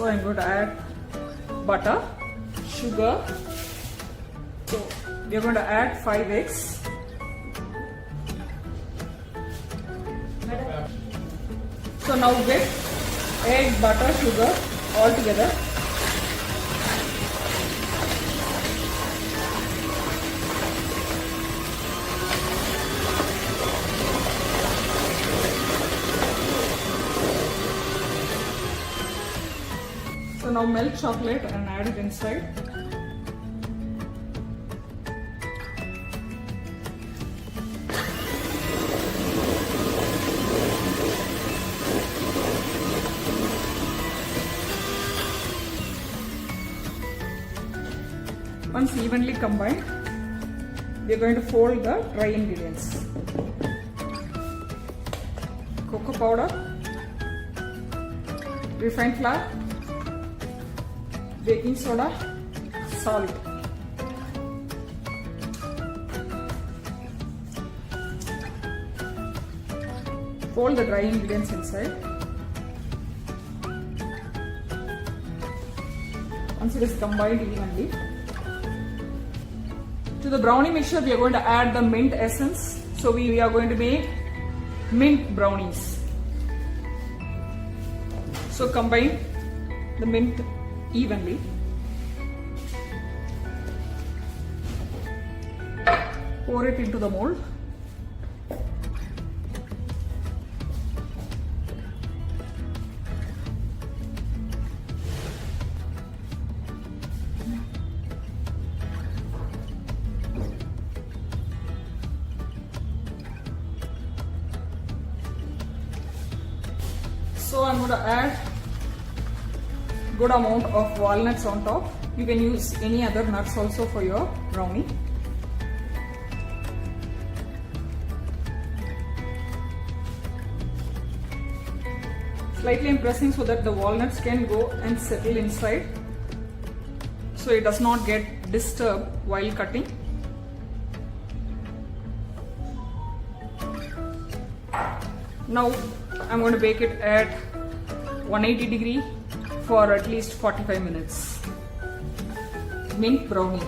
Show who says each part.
Speaker 1: So I'm going to add butter, sugar. So we are going to add 5 eggs. So now get egg, butter, sugar all together. So now melt chocolate and add it inside. Once evenly combined, we are going to fold the dry ingredients. Cocoa powder, refined flour, baking soda, salt. Fold the dry ingredients inside. Once it is combined evenly, to the brownie mixture we are going to add the mint essence. So we are going to make mint brownies. So combine the mint evenly. Pour it into the mold. So I'm going to add good amount of walnuts on top. You can use any other nuts also for your brownie. Slightly pressing so that the walnuts can go and settle inside, so it does not get disturbed while cutting. Now I'm going to bake it at 180 degree for at least 45 minutes. Mint brownie.